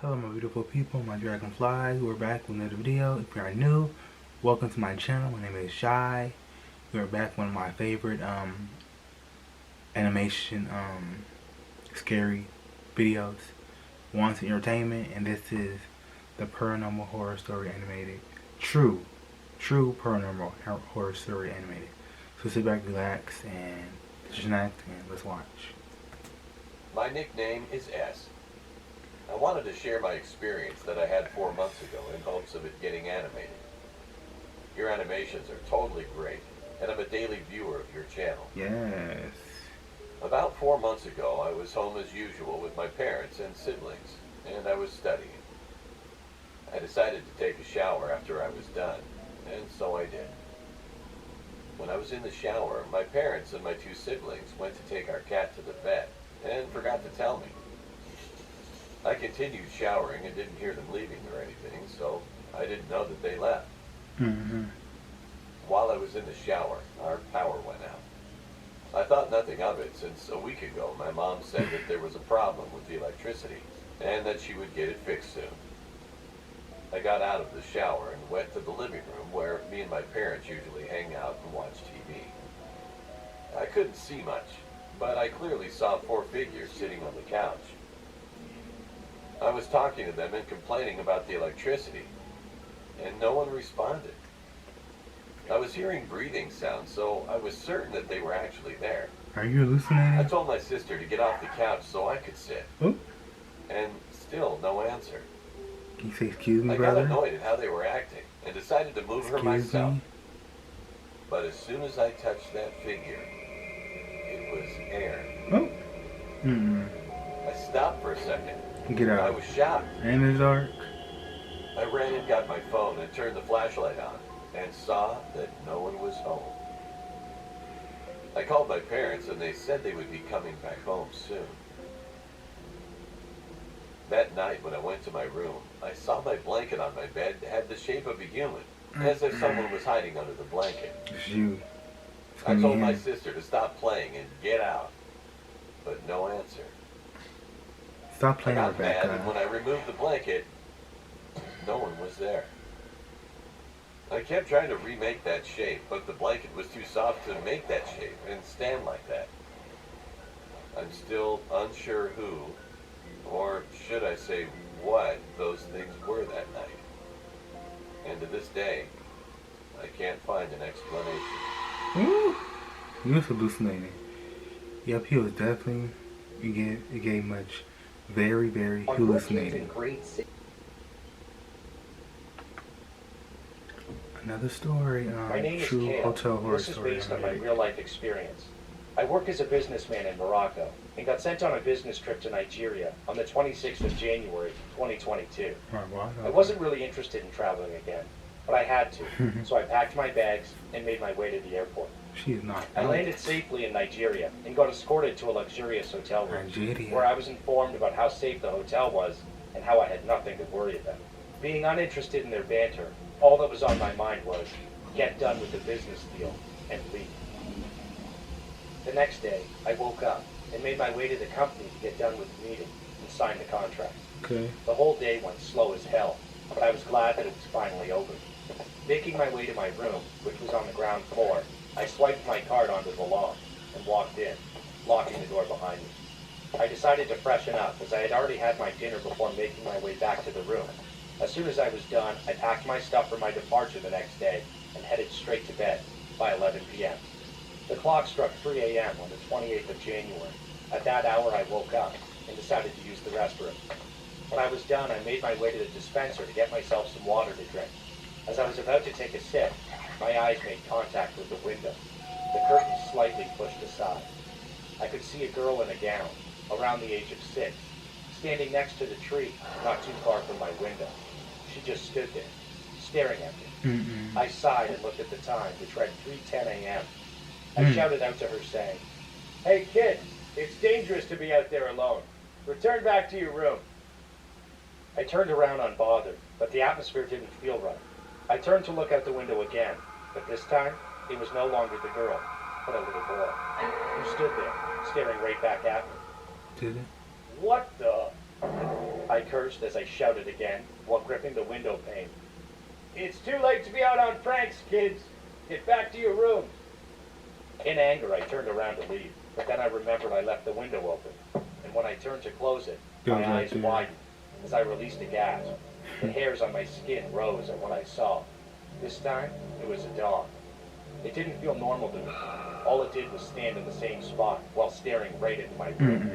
Hello my beautiful people, my dragonflies. We're back with another video. If you are new, welcome to my channel. My name is Shy. We're back with one of my favorite animation scary videos, Wansee Entertainment, and this is the paranormal horror story animated. True paranormal horror story animated. So sit back, relax, and snack, and let's watch. My nickname is S. I wanted to share my experience that I had 4 months ago in hopes of it getting animated. Your animations are totally great, and I'm a daily viewer of your channel. Yes. About 4 months ago, I was home as usual with my parents and siblings, and I was studying. I decided to take a shower after I was done, and so I did. When I was in the shower, my parents and my 2 siblings went to take our cat to the vet, and forgot to tell me. I continued showering and didn't hear them leaving or anything, so I didn't know that they left. While I was in the shower, our power went out. I thought nothing of it since a week ago my mom said that there was a problem with the electricity and that she would get it fixed soon. I got out of the shower and went to the living room where me and my parents usually hang out and watch TV. I couldn't see much, but I clearly saw 4 figures sitting on the couch. I was talking to them and complaining about the electricity, and no one responded. I was hearing breathing sounds, so I was certain that they were actually there. Are you hallucinating? I told my sister to get off the couch so I could sit. Oh. And still no answer. Can you say excuse me, I brother? got annoyed at how they were acting and decided to move her myself. But as soon as I touched that figure, it was air. Oh. I stopped for a second. Get out. I was shocked. In the dark. I ran and got my phone and turned the flashlight on and saw that no one was home. I called my parents and they said they would be coming back home soon. That night when I went to my room, I saw my blanket on my bed had the shape of a human, as if someone was hiding under the blanket. It's you. I told my sister to stop playing and get out, but no answer. Stop playing I with got that mad, and when I removed the blanket, no one was there. I kept trying to remake that shape, but the blanket was too soft to make that shape and stand like that. I'm still unsure who, or should I say what, those things were that night. And to this day, I can't find an explanation. Ooh. You was hallucinating. Yep, he was definitely, it gave much, very hallucinating. Another story, My name is true Cale. hotel horror This is story. based on my real-life experience. I work as a businessman in Morocco and got sent on a business trip to Nigeria on the 26th of January, 2022. I wasn't really interested in traveling again, but I had to, so I packed my bags and made my way to the airport. She is not. I landed safely in Nigeria and got escorted to a luxurious hotel room where I was informed about how safe the hotel was and how I had nothing to worry about. Being uninterested in their banter, all that was on my mind was, get done with the business deal and leave. The next day, I woke up and made my way to the company to get done with the meeting and sign the contract. Okay. The whole day went slow as hell, but I was glad that it was finally over. Making my way to my room, which was on the ground floor, I swiped my card onto the lawn and walked in, locking the door behind me. I decided to freshen up as I had already had my dinner before making my way back to the room. As soon as I was done, I packed my stuff for my departure the next day and headed straight to bed by 11 p.m. The clock struck 3 a.m. on the 28th of January. At that hour, I woke up and decided to use the restroom. When I was done, I made my way to the dispenser to get myself some water to drink. As I was about to take a sip, my eyes made contact with the window. The curtain slightly pushed aside. I could see a girl in a gown, around the age of 6, standing next to the tree, not too far from my window. She just stood there, staring at me. I sighed and looked at the time, which read 3:10 a.m. I shouted out to her saying, "Hey kid, it's dangerous to be out there alone. Return back to your room." I turned around unbothered, but the atmosphere didn't feel right. I turned to look out the window again, but this time, it was no longer the girl, but a little boy, who stood there, staring right back at me. Did it? What the? I cursed as I shouted again while gripping the window pane. It's too late to be out on pranks, kids. Get back to your rooms. In anger, I turned around to leave, but then I remembered I left the window open. And when I turned to close it, my eyes widened as I released a gasp. The hairs on my skin rose at what I saw. This time, it was a dog. It didn't feel normal to me. All it did was stand in the same spot while staring right into my room.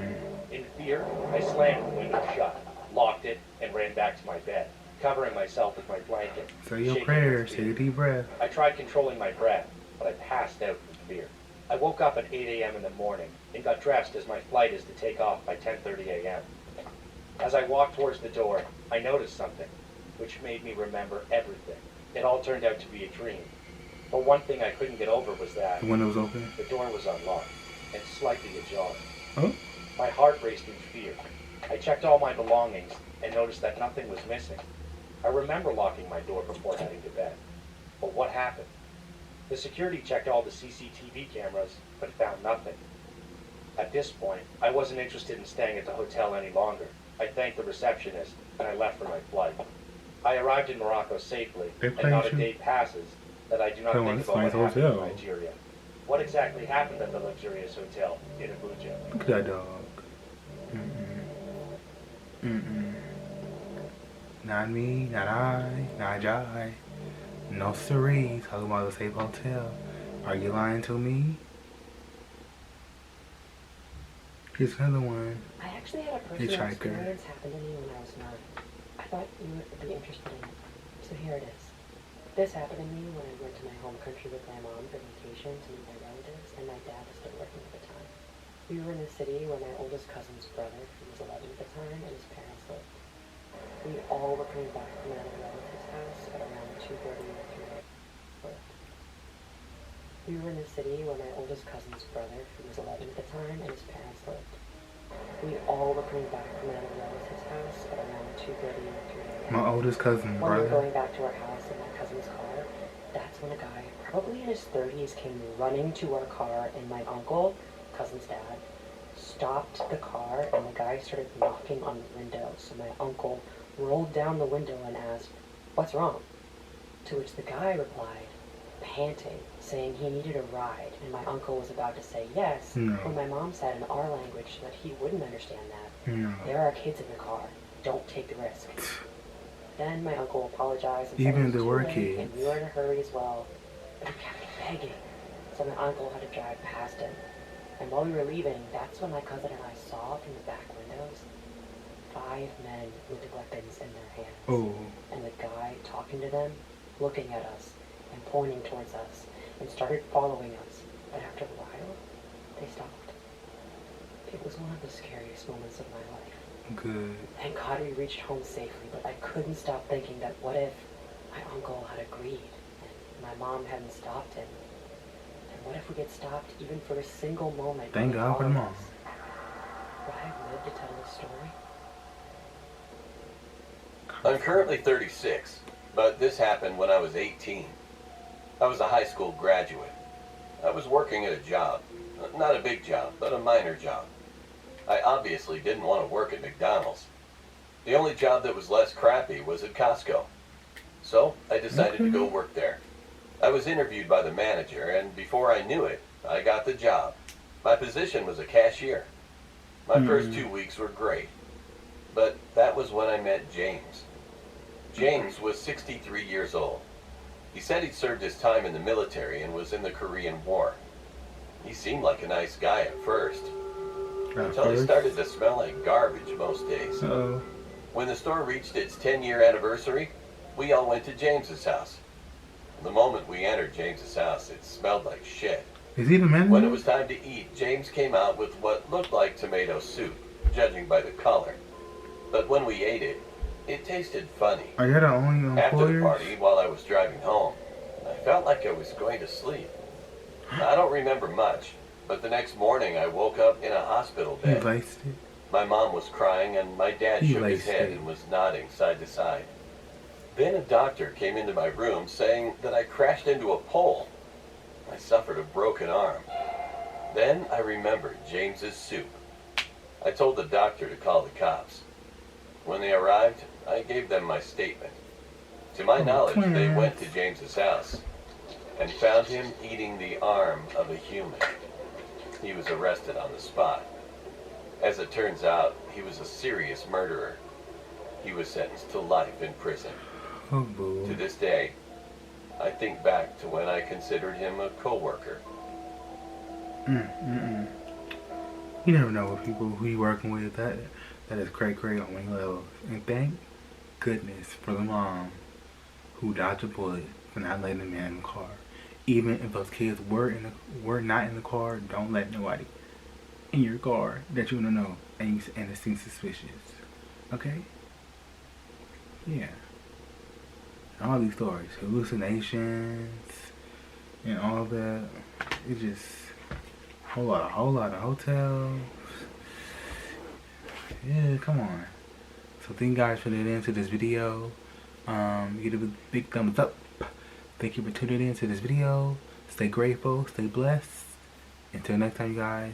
In fear, I slammed the window shut, locked it, and ran back to my bed, covering myself with my blanket. Say your prayers, take a deep breath. I tried controlling my breath, but I passed out from fear. I woke up at 8 a.m. in the morning and got dressed as my flight is to take off by 10:30 a.m. As I walked towards the door, I noticed something, which made me remember everything. It all turned out to be a dream. But one thing I couldn't get over was that The window was open. the door was unlocked and slightly ajar. Oh? My heart raced in fear. I checked all my belongings and noticed that nothing was missing. I remember locking my door before heading to bed. But what happened? The security checked all the CCTV cameras, but found nothing. At this point, I wasn't interested in staying at the hotel any longer. I thanked the receptionist, and I left for my flight. I arrived in Morocco safely, They and play not a you. day passes that I do not Come on, think it's about what nice happened in hotel. Nigeria. What exactly happened at the luxurious hotel in Abuja? Look at that dog. Not me, not I, not Jai. No siree. Talking about a safe hotel. Are you lying to me? Here's another one. I actually had a personal Hitchhiker. experience happen to me when I was 9. I thought you would be interested in it. So here it is. This happened to me when I went to my home country with my mom for vacation to meet my relatives, and my dad was still working at the time. We were in the city where my oldest cousin's brother, who was 11 at the time, and his parents lived. We all were coming back from another relative's house at around 2:30 or 3 a.m. We were in the city where my oldest cousin's brother, who was 11 at the time, and his parents lived. We all were coming back from another relative's house at around 2:30 or 3 a.m. My oldest cousin, When we were brother. going back to our house in my cousin's car, that's when a guy, probably in his 30s, came running to our car, and my uncle, cousin's dad, stopped the car, and the guy started knocking on the window. So my uncle rolled down the window and asked, "What's wrong?" To which the guy replied, panting, saying he needed a ride, and my uncle was about to say yes, No. when my mom said in our language so that he wouldn't understand that, No. "There are kids in the car. Don't take the risk." Then my uncle apologized and said Even it was there too were late, kids. and we were in a hurry as well. But he kept begging, so my uncle had to drive past him. And while we were leaving, that's when my cousin and I saw from the back windows 5 men with weapons in their hands. Oh. And the guy talking to them, looking at us, and pointing towards us, and started following us. But after a while, they stopped. It was one of the scariest moments of my life. Good. Thank God we reached home safely, but I couldn't stop thinking that what if my uncle had agreed and my mom hadn't stopped him? And what if we get stopped even for a single moment? Thank when he God for the followed mom. us? Would I have lived to tell this story? I'm currently 36, but this happened when I was 18. I was a high school graduate. I was working at a job. Not a big job, but a minor job. I obviously didn't want to work at McDonald's. The only job that was less crappy was at Costco. So I decided to go work there. I was interviewed by the manager, and before I knew it, I got the job. My position was a cashier. My first 2 weeks were great. But that was when I met James. James was 63 years old. He said he'd served his time in the military and was in the Korean War. He seemed like a nice guy at first, until he started to smell like garbage most days. Uh-oh. When the store reached its 10-year anniversary, we all went to James's house. The moment we entered James's house, it smelled like shit. Is he the man? When it was time to eat, James came out with what looked like tomato soup, judging by the color. But when we ate it, it tasted funny. Are you the only After the employers? party, while I was driving home, I felt like I was going to sleep. I don't remember much, but the next morning I woke up in a hospital He bed. laced it. My mom was crying and my dad He shook his laced head it. and was nodding side to side. Then a doctor came into my room saying that I crashed into a pole. I suffered a broken arm. Then I remembered James's soup. I told the doctor to call the cops. When they arrived, I gave them my statement. To my knowledge, they went to James's house and found him eating the arm of a human. He was arrested on the spot. As it turns out, he was a serious murderer. He was sentenced to life in prison. Oh, boo. To this day, I think back to when I considered him a co-worker. You never know with people who you working with. That is cray on many levels. And thank goodness for the mom who dodged a bullet for not letting the man in the car. Even if those kids were not in the car, don't let nobody in your car that you don't know and it seems suspicious. Okay? Yeah. All these stories, hallucinations, and all that. It's just a whole lot of hotels. Yeah, come on. So thank you guys for tuning in to this video. Give it a big thumbs up. Thank you for tuning in to this video. Stay grateful, stay blessed. Until next time, you guys.